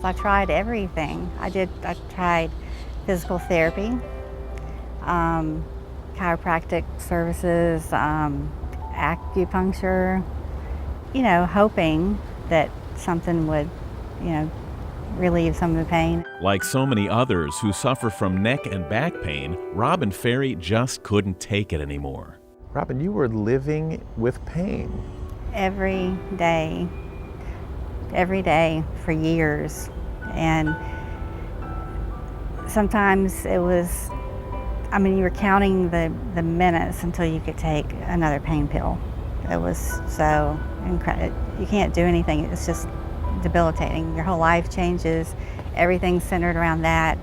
I tried everything. I tried physical therapy, chiropractic services, acupuncture, hoping that something would, relieve some of the pain. Like so many others who suffer from neck and back pain, Robin Ferry just couldn't take it anymore. Robin, you were living with pain. Every day for years. And sometimes it was, you were counting the minutes until you could take another pain pill. It was so incredible. You can't do anything. It's just debilitating. Your whole life changes. Everything's centered around that.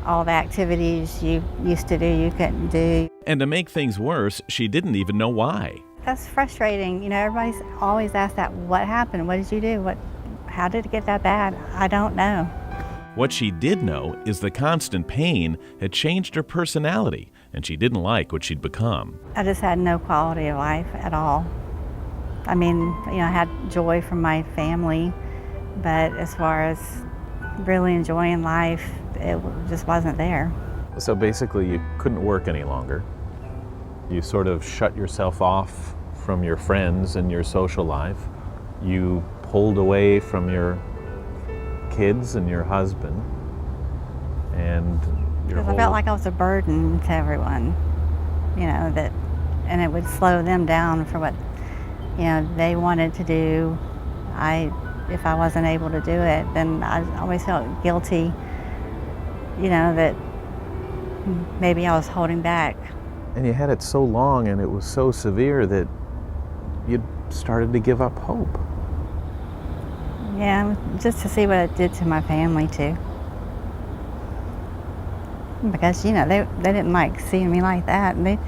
All the activities you used to do, you couldn't do. And to make things worse, she didn't even know why. That's frustrating. Everybody's always asked that, what happened? What did you do? How did it get that bad? I don't know. What she did know is the constant pain had changed her personality, and she didn't like what she'd become. I just had no quality of life at all. I had joy from my family, but as far as really enjoying life, it just wasn't there. So basically you couldn't work any longer. You sort of shut yourself off from your friends and your social life. You pulled away from your kids and your husband and your I felt like I was a burden to everyone, and it would slow them down for what, they wanted to do. If I wasn't able to do it, then I always felt guilty, that maybe I was holding back. And you had it so long and it was so severe that you started to give up hope. Yeah, just to see what it did to my family too. Because, they didn't like seeing me like that, and they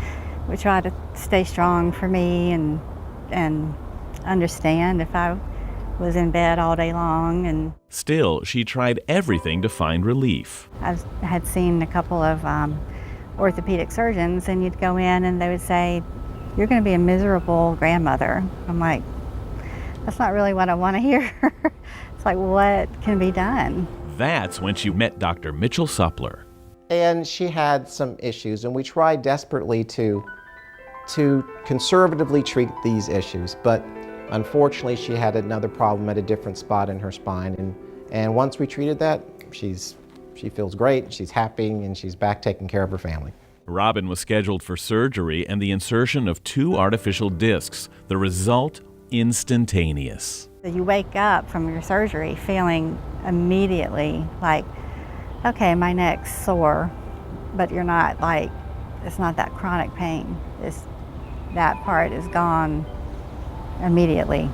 would try to stay strong for me and understand if I was in bed all day long. And still, she tried everything to find relief. I had seen a couple of orthopedic surgeons, and you'd go in and they would say, "You're going to be a miserable grandmother." I'm like, that's not really what I want to hear. It's like, what can be done? That's when she met Dr. Mitchell Supler. And she had some issues, and we tried desperately to conservatively treat these issues, but unfortunately she had another problem at a different spot in her spine, and once we treated that, she feels great, she's happy, and she's back taking care of her family. Robin was scheduled for surgery and the insertion of 2 artificial discs. The result, instantaneous. You wake up from your surgery feeling immediately like, okay, my neck's sore, but you're not it's not that chronic pain. That part is gone immediately.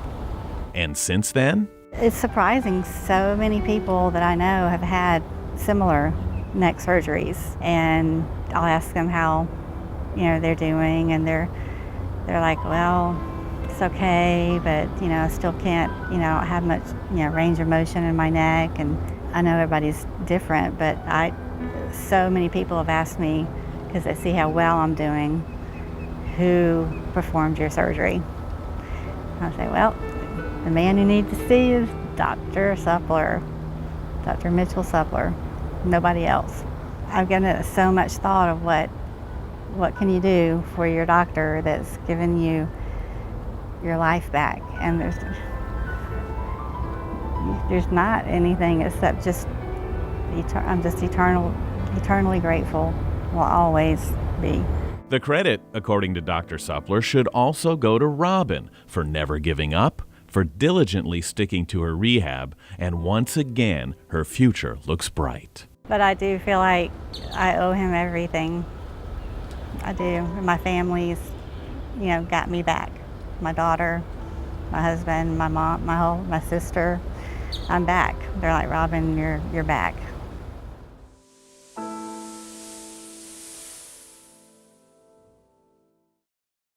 And since then? It's surprising. So many people that I know have had similar neck surgeries, and I'll ask them how, they're doing, and they're like, well, it's okay, but, I still can't, have much, range of motion in my neck. And I know everybody's different, but so many people have asked me, because they see how well I'm doing, who performed your surgery? I say, well, the man you need to see is Dr. Supler, Dr. Mitchell Supler, nobody else. I've given so much thought of what can you do for your doctor that's given you your life back, and there's not anything except I'm just eternally grateful, will always be. The credit, according to Dr. Supler, should also go to Robin for never giving up, for diligently sticking to her rehab, and once again, her future looks bright. But I do feel like I owe him everything. I do. My family's, got me back. My daughter, my husband, my mom, my sister. I'm back. They're like, Robin, you're back.